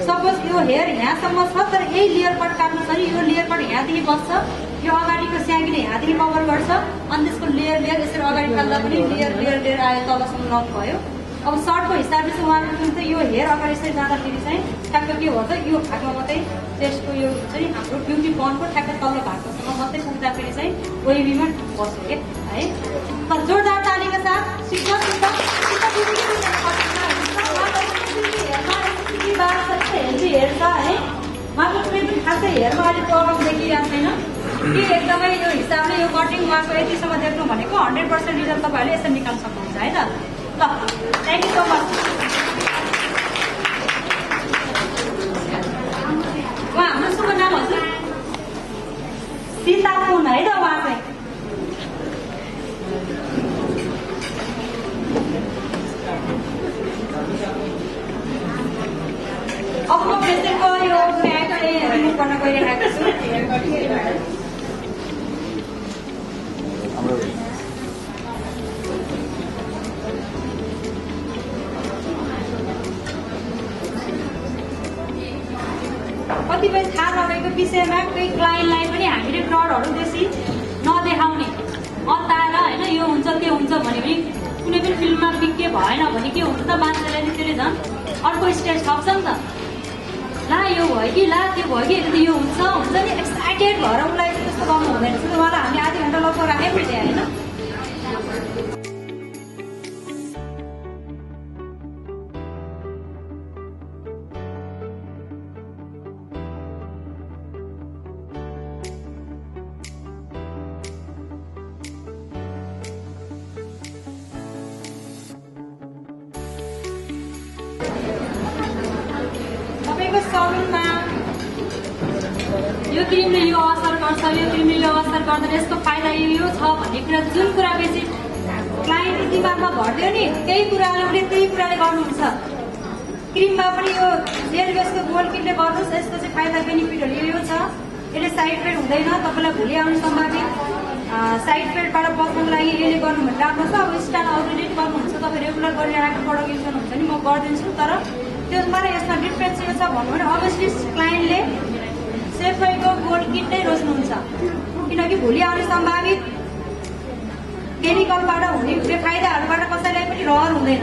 सपोज यो हेयर यहाँसम्म छ तर यही लेयर कट काट्नु छ भने यो लेयर कट यहाँदेखि बस्छ, यो अगाडिको स्याङ्गीले यहाँदेखि कभर गर्छ, अनि त्यसको लेयर लेयर यसरी अगाडि फाल्दा पनि लेयर लेयर लेयर आयो तलसम्म लङ भयो। अब सर्टको हिसाबले चाहिँ उहाँको जुन चाहिँ यो हेयर अगाडि यसरी जाँदाखेरि चाहिँ ठ्याक्क के हो त यो भागमा मात्रै चेस्टको यो चाहिँ हाम्रो ब्युटी बनको ठ्याक्क तल्लो भागकोसँग मात्रै पुग्दाखेरि चाहिँ वेभीमा बस्यो के है। तर जोरदार तालीका साथ शिक्षक हेर्छ है, उहाँको प्रिन्ट खासै हेरमा अलिक प्रब्लम देखिरहेको छैन कि एकदमै यो हिसाबले यो कटिङ उहाँको यतिसम्म देख्नु भनेको 100% रिजल्ट तपाईँहरूले यसरी निकाल्न सक्नुहुन्छ है त। ल थ्याङ्क यू सो मच। उहाँ हाम्रो शुभ नाम हजुर सीता पुन है त उहाँ चाहिँ। अब म पेसेन्टको यो ट्याग रिमुभ गर्न गइरहेको छु। कतिपय थाहा नभएको विषयमा कोही क्लाइन्टलाई पनि हामीले फ्रडहरू बेसी नदेखाउने, अताएर होइन यो हुन्छ त्यो हुन्छ भने पनि कुनै पनि फिल्ममा बिके भएन भने के हुन्छ त मान्छेलाई त्यसले झन् अर्को स्टेज थप्छ नि त, ला यो भयो कि ला त्यो भयो कि यो हुन्छ नि एक्साइटेड भएर उसलाई त्यस्तो गर्नु हुँदैन रहेछ। उहाँलाई हामी आधी घन्टा लगभग राखेको थिएँ होइन। तपाईँको सलुनमा यो क्रिमले यो असर गर्छ, यो क्रिमले यो असर गर्दैन, यसको फाइदा यो छ भन्ने कुरा जुन कुरा बेसी क्लाइन्टको दिमागमा भरिदियो नि त्यही कुराले उसले त्यही कुराले गर्नुहुन्छ। क्रिममा पनि यो जेल बेसको गोल्ड किटले गर्नुहोस्, यसको चाहिँ फाइदा बेनिफिटहरू यो छ, यसले साइड इफेक्ट हुँदैन, तपाईँलाई भोलि आउने सम्भावित साइड इफेक्टबाट बच्नुको लागि यसले गर्नु भने राम्रो छ। अब स्टार अल्टरनेट गर्नुहुन्छ, तपाईँ रेगुलर गरिरहेको प्रडक्ट युज गर्नुहुन्छ भने म गरिदिन्छु, तर त्यो मलाई यसमा डिफ्रेन्स यो छ भन्नु भने अभियसली क्लाइन्टले सेफाइको गोल्ड किट नै रोज्नुहुन्छ, किनकि भोलि आउने सम्भावित केमिकलबाट हुने बेफाइदाहरूबाट कसैलाई पनि रहर हुँदैन।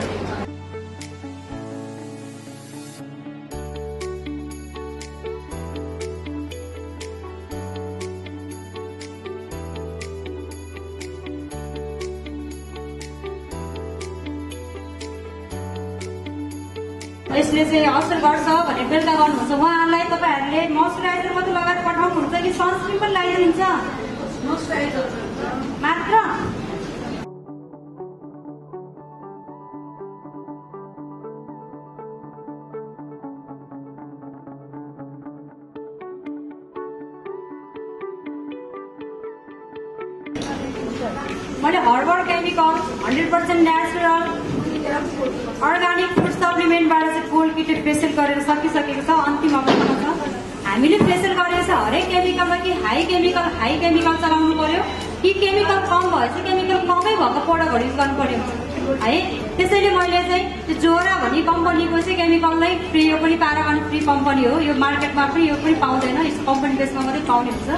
यसले चाहिँ असर गर्छ भने बेलुका गर्नुहुन्छ, उहाँहरूलाई तपाईँहरूले मोइस्चराइजर मात्रै लगाएर पठाउनुहुन्छ कि सनस्क्रिन पनि लगाइदिनुहुन्छ मात्र? मैले herbal chemical 100% natural organic food सप्लिमेन्टबाट चाहिँ गोल्ड किट फेसियल गरेर सकिसकेको छ, अन्तिम अवस्थामा छ। हामीले फेसियल गरेको छ हरेक केमिकलमा कि हाई केमिकल चलाउनु पर्यो कि केमिकल कम भएछ केमिकल कमै भएको प्रोडक्टहरू युज गर्नु पर्यो है। त्यसैले मैले चाहिँ त्यो जोरा भन्ने कम्पनीको चाहिँ केमिकललाई फ्री, यो पनि पारागन फ्री कम्पनी हो, यो मार्केटमा पनि यो पनि पाउँदैन, यो कम्पनी बेसमा मात्रै पाउने हुन्छ।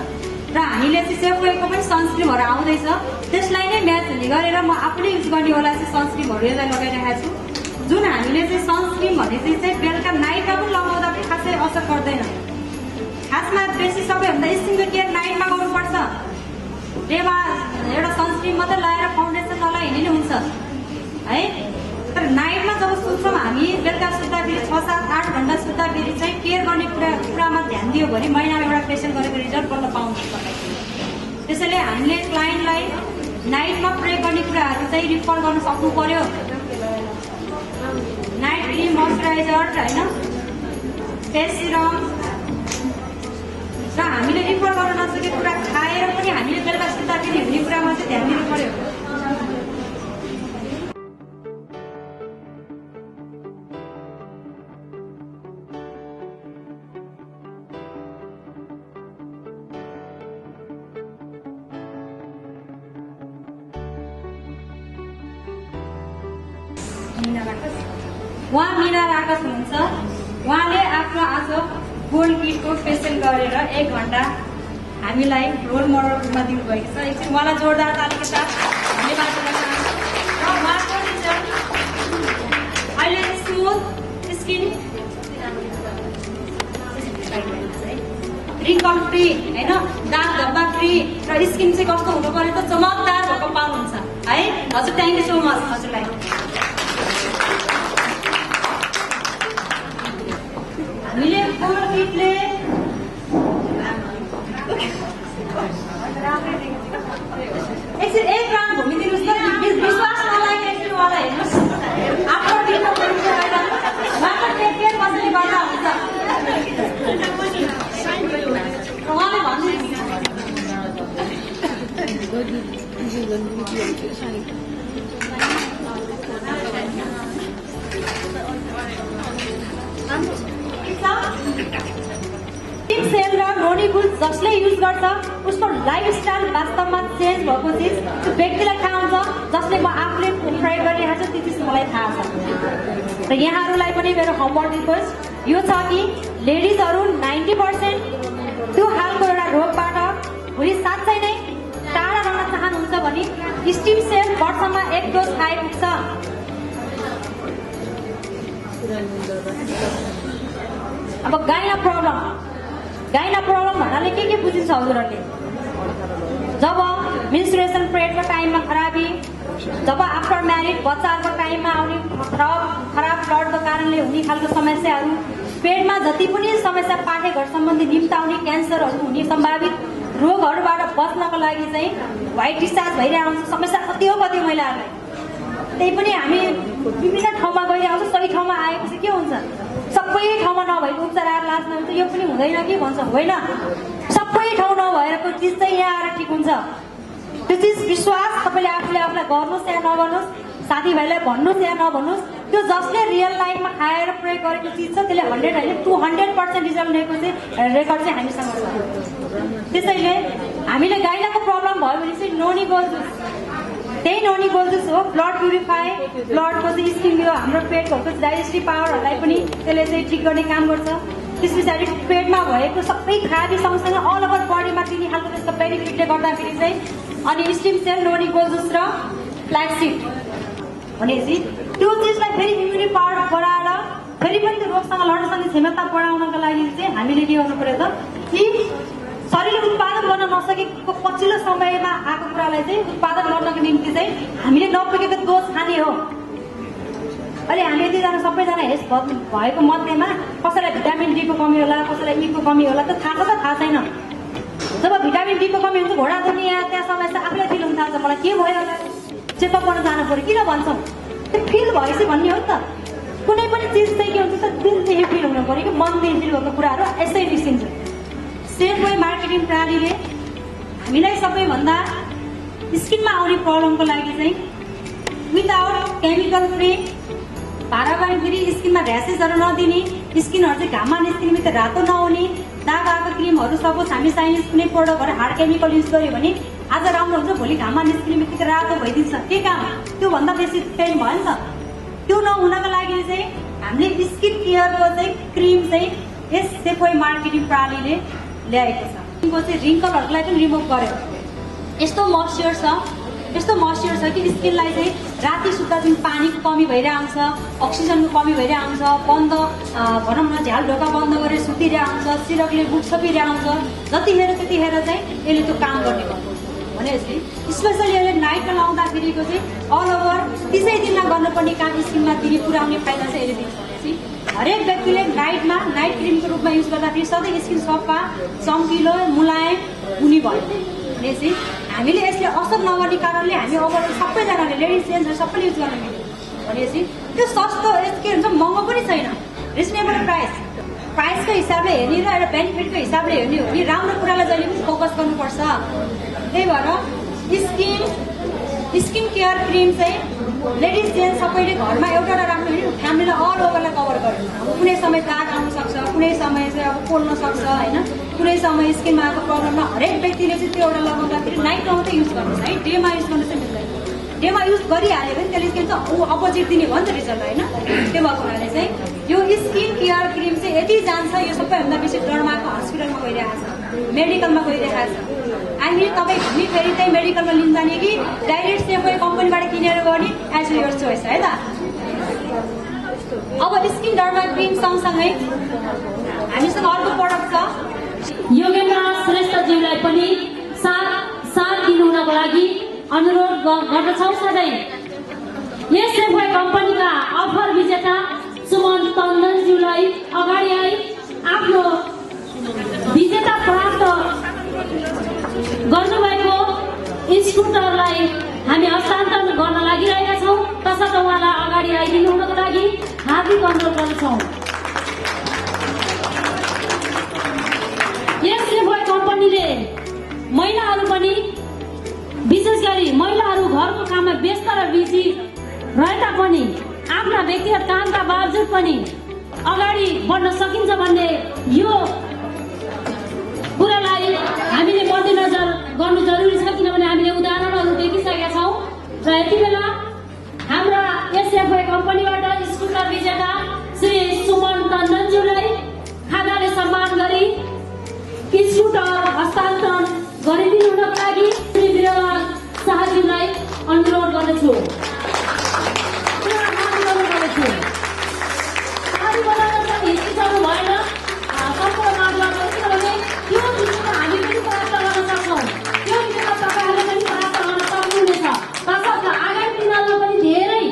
र हामीले चाहिँ सेफवेको पनि सनस्क्रिमहरू आउँदैछ, त्यसलाई नै म्याच हुने गरेर म आफूले युज गर्नेवाला चाहिँ सनस्क्रिमहरू यसलाई लगाइरहेको छु। जुन हामीले चाहिँ सनस्क्रिम भने चाहिँ बेलुका नाइटमा पनि लगाउँदा पनि खासै असर गर्दैन। खासमा बेसी सबैभन्दा स्किन केयर नाइटमा गर्नुपर्छ। डेमा एउटा सनस्क्रिम मात्रै लगाएर फाउन्डेसन नलाइ हिँड्ने हुन्छ है। तर नाइटमा जब सुत्छौँ हामी बेलुका सुत्दाखेरि 6-7-8 घन्टा सुत्दाखेरि चाहिँ केयर गर्ने कुरामा ध्यान दियो भने महिनामा एउटा फेसियल गरेको रिजल्ट बल्ल पाउनु सक्छ। त्यसैले हामीले क्लाइन्टलाई नाइटमा प्रयोग गर्ने कुराहरू चाहिँ रिफर गर्न सक्नु पर्यो। नाइट क्रिम, मोइस्चराइजर होइन, फेस सिरम र हामीले रिफर गर्न नसकेको कुरा खाएर पनि हामीले बेलुका सुत्दाखेरि हुने कुरामा चाहिँ ध्यान दिनु पर्यो। उहाँ मीना राकस हुनुहुन्छ। उहाँले आफ्नो आज गोल्ड किटको फेसियल गरेर 1 घण्टा हामीलाई रोल मोडल रूपमा दिनुभएको छ। एकछिन उहाँलाई जोरदार तालीका साथ धन्यवाद दिन चाहन्छु। र उहाँको रिजल्ट अहिले स्मुथ स्किन, रिङ्कल फ्री होइन, दाग धब्बा फ्री र स्किन चाहिँ कस्तो हुनु पर्यो त चमकदार भएको पाउनुहुन्छ है। हजुर थ्याङ्क यू सो मच हजुरलाई। हामीले गोल्ड किटले एकछिन 1 राउन्ड घुमिदिनुहोस् त, विश्वास नलागे एकछिन उहाँलाई हेर्नुहोस्। आफ्नो टिमको परिचय गराउनु, उहाँको टेककेयर कसरी गर्दा हुन्छ उहाँले भन्नुहुन्छ। टिम सेल र नोनी गुल जसले युज गर्छ उसको लाइफस्टाइल वास्तवमा चेन्ज भएको चिज त्यो व्यक्तिलाई थाहा हुन्छ। जसले म आफूले प्रयोग गरिरहेको छु त्यो चिज मलाई थाहा छ। र यहाँहरूलाई पनि मेरो होमवर्क रिक्वेस्ट यो छ कि लेडिजहरू 90% त्यो खालको एउटा रोगबाट भोलि साँच्चै नै टाढा रहन चाहनुहुन्छ भने स्टिम सेल वर्षमा 1 डोज खाए पुग्छ। अब गाइना प्रब्लम भन्नाले के बुझिन्छ हजुरहरूले? जब मेन्स्ट्रुएसन पिरियडको टाइममा खराबी, जब आफ्टर म्यारिड बच्चाहरूको टाइममा आउने खराब ब्लडको कारणले हुने खालको समस्याहरू, पेटमा जति पनि समस्या पाठेघर सम्बन्धी निम्ता आउने क्यान्सरहरू हुने सम्भावित रोगहरूबाट बच्नको लागि चाहिँ व्हाइट डिस्चार्ज भइरहेको हुन्छ। समस्या कति हो कति महिलाहरूलाई। त्यही पनि हामी विभिन्न ठाउँमा गइरहेको छ। सही ठाउँमा आएपछि के हुन्छ? सबै ठाउँमा नभएको उपचार आएर लाज नहुन्छ यो पनि हुँदैन कि भन्छ होइन। सबै ठाउँ नभएको चिज चाहिँ यहाँ आएर ठिक हुन्छ। त्यो चिज विश्वास तपाईँले आफूले आफूलाई गर्नुहोस् या नगर्नुहोस्, साथीभाइलाई भन्नुहोस् या नभन्नुहोस्, त्यो जसले रियल लाइफमा खाएर प्रयोग गरेको चिज छ त्यसले 100 होइन 200% रिजल्ट लिएको चाहिँ रेकर्ड चाहिँ हामीसँग छ। त्यसैले हामीले गाइनाको प्रब्लम भयो भने चाहिँ नोनी गोल जुस, त्यही नोनी गोल जुस हो। ब्लड प्युरिफाई, ब्लडको चाहिँ स्किन यो हाम्रो पेटको डाइजेस्टिभ पावरहरूलाई पनि त्यसले चाहिँ ठिक गर्ने काम गर्छ। त्यस पछाडि पेटमा भएको सबै खराबी सँगसँगै अल ओभर बडीमा दिने खालको त्यसको बेनिफिटले गर्दाखेरि चाहिँ अनि स्टिम सेल, नोनी गोल जुस र फ्ल्याक्सीड भनेपछि त्यो चिजलाई फेरि इम्युनिटी पावर बढाएर फेरि पनि त्यो रोगसँग लड्न सक्ने क्षमता बढाउनको लागि चाहिँ हामीले के गर्नु पर्यो त? कि शरीरले उत्पादन गर्न नसकेको पछिल्लो समयमा आएको कुरालाई चाहिँ उत्पादन गर्नको निम्ति चाहिँ हामीले नपुगेको डोज खाने हो। अहिले हामी यतिजना सबैजना हेस भएको मध्येमा कसैलाई भिटामिन डी को कमी होला, कसैलाई ई को कमी होला, त्यो थाहा छ त थाहा छैन। जब भिटामिन डी को कमी हुन्छ घोडा दुख्ने यहाँ त्यहाँ समस्या आफूलाई फिल हुन थाल्छ। मलाई के भयो होला, चेकअप गर्न जानु पर्यो। किन भन्छौँ? त्यो फिल भएपछि भन्ने हो नि त। कुनै पनि चिज चाहिँ के हुन्छ त दिलदेखि फिल हुनु पर्यो कि मनदेखि फिल भएको कुराहरू यसै निस्किन्छ। सेफवे मार्केटिङ प्रणालीले हामीलाई सबैभन्दा स्किनमा आउने प्रब्लमको लागि चाहिँ विदाउट केमिकल फ्री, भाराबारी फेरि स्किनमा र्यासेसहरू नदिने, स्किनहरू चाहिँ घाममा निस्किने बित्तिकै रातो नहुने, दाग आएको क्रिमहरू सपोज हामी चाइनिज कुनै प्रोडक्टहरू हार्ड केमिकल युज गर्यो भने आज राम्रो हुन्छ, भोलि घाममा निस्किने बित्तिकै रातो भइदिन्छ। के काम? त्योभन्दा बेसी पेन भयो नि त। त्यो नहुनको लागि चाहिँ हामीले स्किन केयरको चाहिँ क्रिम चाहिँ यस सेफवे मार्केटिङ प्रणालीले ल्याएको छ। यो चाहिँ रिङ्कलहरूलाई पनि रिमुभ गर्यो। यस्तो मोइस्चर छ कि स्किनलाई चाहिँ राति सुत्दा जुन पानीको कमी भइरहेको हुन्छ, अक्सिजनको कमी भइरहेको हुन्छ, बन्द भनौँ न झ्याल ढोका बन्द गरेर सुतिरहेको हुन्छ, सिरकले बुक सपिरहेको हुन्छ, जतिखेर त्यतिखेर चाहिँ यसले त्यो काम गर्ने गर्छ। भनेपछि स्पेसली यसले नाइटमा लाउँदाखेरिको चाहिँ अल ओभर 30 दिनमा गर्नुपर्ने काम स्किनमा दिने पुर्याउने फाइदा चाहिँ यसले दिन्छ। भनेपछि हरेक व्यक्तिले नाइटमा नाइट क्रिमको रूपमा युज गर्दाखेरि सधैँ स्किन सफा, चम्किलो, मुलायम हुने भयो। भनेपछि हामीले यसले असर नगर्ने कारणले हामी ओभरअल सबैजनाले लेडिज जेन्ट्सहरू सबैले युज गर्न मिल्यो। भनेपछि त्यो सस्तो के हुन्छ, महँगो पनि छैन, रिजनेबल प्राइसको हिसाबले हेर्ने र एउटा बेनिफिटको हिसाबले हेर्ने हो भने राम्रो कुरालाई जहिले पनि फोकस गर्नुपर्छ। त्यही भएर स्किन केयर क्रिम चाहिँ लेडिज जेन्ट्स सबैले घरमा एउटा राम्रो फ्यामिलीलाई अल ओभरलाई कभर गर्नु। कुनै समय दाग आउन सक्छ, कुनै समय चाहिँ अब पोल्न सक्छ होइन, कुनै समय स्किनमा आएको प्रब्लममा हरेक व्यक्तिले चाहिँ त्यो एउटा लगाउँदाखेरि नाइटमा मात्रै युज गर्नुहोस् है, डेमा युज गर्नु चाहिँ मिल्दैन। डेमा युज गरिहाल्यो भने त्यसले के भन्छ ऊ अपोजिट दिने भयो नि त रिजल्ट होइन। त्यो भएको हुनाले चाहिँ यो स्किन केयर क्रिम चाहिँ यति जान्छ, यो सबैभन्दा बेसी डर्माको हस्पिटलमा गइरहेको छ, मेडिकलमा गइरहेको छ। हामी तपाईँ घुमी फेरि त्यही मेडिकलमा लिन जाने कि डाइरेक्ट सेफवे कम्पनीबाट किनेर गर्ने, एज योर चोइस है त। अब स्किन डर्मा क्रिम सँगसँगै हामीसँग अर्को प्रडक्ट छ योगेन्द्र श्रेष्ठज्यूलाई पनि साथ दिनुहुनको लागि अनुरोध गर्दछौँ। सधैँ यस सेफवे कम्पनीका अफर विजेता सुमन टन्डनज्यूलाई अगाडि आई आफ्नो विजेता प्राप्त गर्नुभएको स्कुटरलाई हामी हस्तान्तरण गर्न लागिरहेका छौँ। तसर्थ उहाँलाई अगाडि आइदिनु हुनको लागि हार्दिक अनुरोध गर्दछौँ। यस सेफवे कम्पनीले महिलाहरू पनि विशेष गरी महिलाहरू घरको काममा व्यस्त र बिजी रहे तापनि आफ्ना व्यक्तिगत कामका बावजुद पनि अगाडि बढ्न सकिन्छ भन्ने यो कुरालाई हामीले मध्यनजर गर्नु जरुरी छ, किनभने हामीले उदाहरणहरू देखिसकेका छौँ। र यति बेला हाम्रा यस सेफवे कम्पनीबाट स्कुटर विजेता श्री सुमन टन्डनज्यूलाई खादाले सम्मान गरी स्कुटर हस्तान्तरण गरिदिनु हुनको लागि श्री वीरलाल शाहज्यूलाई अनुरोध गर्दछु। हिचकिचाउनु भएन, सम्पूर्ण मार्गमा किनभने त्यो विषयमा हामी पनि प्राप्त गर्न सक्छौँ, त्यो विषयमा तपाईँहरूले पनि प्राप्त गर्न सक्नुहुनेछ। तसर्थ आगामी दिनहरूमा पनि धेरै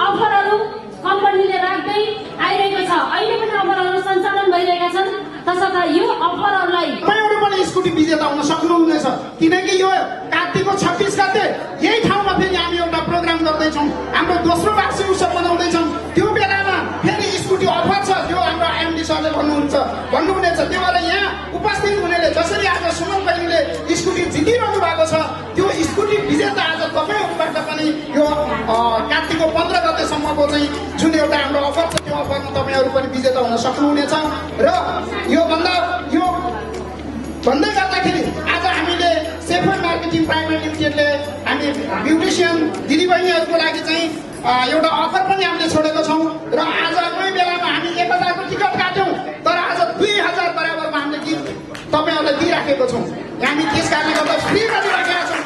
अफरहरू कम्पनीले राख्दै आइरहेको छ। अहिले पनि अफरहरू सञ्चालन भइरहेका छन्। तसर्थ यो अफरहरूलाई तपाईँहरू पनि स्कुटी विजेता हुन सक्नुहुनेछ, किनकि यो कार्तिकको 26 गते यही ठाउँमा फेरि हामी एउटा प्रोग्राम गर्दैछौँ, हाम्रो दोस्रो वार्षिक उत्सव मनाउँदैछौँ। त्यो बेलामा फेरि स्कुटी अफर छ, त्यो हाम्रो एमडी सरले भन्नुहुनेछ। त्यो भएर यहाँ उपस्थित हुनेले जसरी आज सुमन बहिनीले स्कुटी जितिरहनु भएको छ, त्यो स्कुटी विजेता आज तपाईँहरूबाट पनि यो कार्तिकको 15 गतेसम्मको चाहिँ जुन एउटा हाम्रो अफर छ, त्यो अफरमा तपाईँहरू पनि विजेता हुन सक्नुहुनेछ। र यो भन्दै गर्दाखेरि आज हामीले सेफवे मार्केटिङ प्राइभेट लिमिटेडले हामी ब्युटिसियन दिदीबहिनीहरूको लागि चाहिँ एउटा अफर पनि हामीले छोडेको छौँ। र आजकै बेलामा हामी 1000 को टिकट काट्यौँ, तर आज 2000 बराबरमा हामीले गिफ्ट तपाईँहरूलाई दिइराखेको छौँ। हामी त्यस कारणले गर्दा फ्री गरिराखेका छौँ,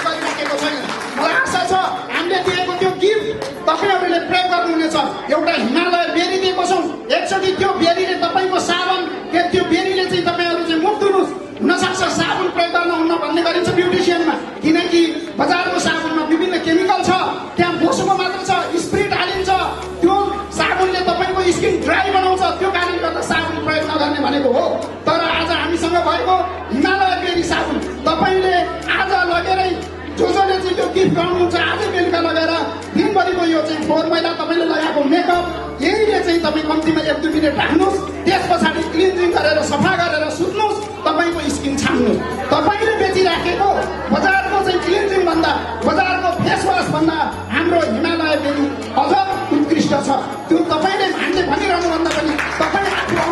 गरिराखेको छैन। मलाई आशा छ हामीले दिएको त्यो गिफ्ट तपाईँहरूले प्रयोग गर्नुहुनेछ। एउटा हिमालय बेरी दिएको छौँ, एकचोटि त्यो बेरीले तपाईँको साबुन त्यो बेरीले चाहिँ तपाईँहरू चाहिँ मुख धुनुहोस्। हुनसक्छ साबुन प्रयोग गर्नुहुन्न भन्ने गरिन्छ ब्युटिसियनमा, किनकि बजारको साबुनमा विभिन्न केमिकल छ, त्यहाँ बोसोको मात्र छ, स्प्रिट हालिन्छ, त्यो साबुनले तपाईँको स्किन ड्राई बनाउँछ। त्यो कारणले गर्दा साबुन प्रयोग नगर्ने भनेको हो। तर आज हामीसँग भएको हिमालय बेरी साबुन तपाईँले आज लगेरै जसले चाहिँ त्यो गिफ्ट गर्नुहुन्छ, आजै बेलुका लगाएर दिनभरिको यो चाहिँ फोहोर मैला तपाईँले लगाएको मेकअप यहीले चाहिँ तपाईँ कम्तीमा 1-2 मिनट राख्नुहोस्। त्यस पछाडि क्लिन्जिङ गरेर सफा गरेर सुत्नुहोस्, तपाईँको स्किन छान्नुहोस्। तपाईँले बेचिराखेको बजारको चाहिँ क्लिन्जिङ भन्दा, बजारको फेस वास भन्दा हाम्रो हिमालय बेरी अझ उत्कृष्ट छ। त्यो तपाईँले हामीले भनिरहनुभन्दा पनि तपाईँ आफ्नो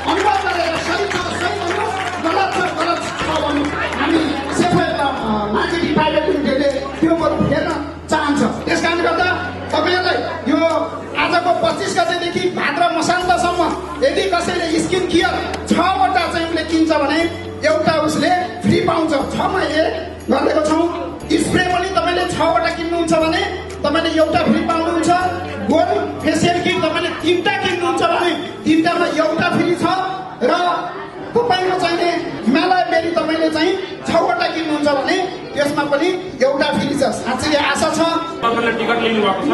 अनुभव गरेर सही छ सही भन्नुहोस्, गलत छ गलत छ भन्नु। हामी सेफवे मार्केटिङ प्राइभेट लिमिटेडले त्यो हेर्न चाहन्छ। त्यस कारणले गर्दा तपाईँहरूलाई यो आजको 25 गतेदेखि भाद्र मसान्तसम्म यदि कसैले स्किन केयर 6वटा चाहिँ उसले किन्छ भने एउटा उसले फ्री पाउँछ। 6मा 1 गरेको छौँ। स्प्रे पनि तपाईँले 6वटा किन्नुहुन्छ भने तपाईँले एउटा फ्री पाउनुहुन्छ। गोल्ड फेसियल किट तपाईँले 3टा किन्नुहुन्छ भने 3टामा एउटा फ्री छ। र तपाईँको चाहिने हिमालय बेरी तपाईँले चाहिँ 6वटा किन्नुहुन्छ भने त्यसमा पनि एउटा फ्री छ। साँच्चै आशा छ तपाईँले टिकट लिनु भएको छ,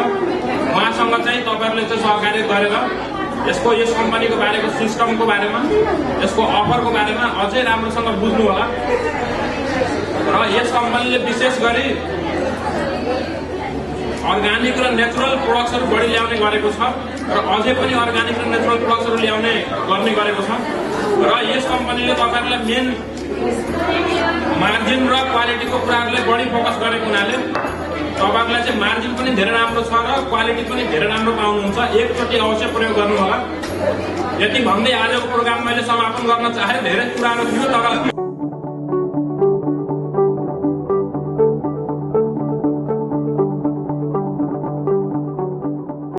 उहाँसँग चाहिँ तपाईँहरूले चाहिँ सहकार्य गरेर यस कम्पनीको बारेमा, सिस्टमको बारेमा, यसको अफरको बारेमा अझै राम्रोसँग बुझ्नु होला। र यस कम्पनीले विशेष गरी अर्ग्यानिक र नेचुरल प्रोडक्ट्सहरू बढी ल्याउने गरेको छ र अझै पनि अर्ग्यानिक र नेचुरल प्रोडक्ट्सहरू गर्ने गरेको छ। र यस कम्पनीले तपाईँहरूलाई मेन मार्जिन र क्वालिटीको कुराहरूलाई बढी फोकस गरेको हुनाले तपाईँहरूलाई चाहिँ मार्जिन पनि धेरै राम्रो छ र क्वालिटी पनि धेरै राम्रो पाउनुहुन्छ। एकचोटि अवश्य प्रयोग गर्नु होला। यति भन्दै आजको प्रोग्राम मैले समापन गर्न चाहे। धेरै कुराहरू थियो तर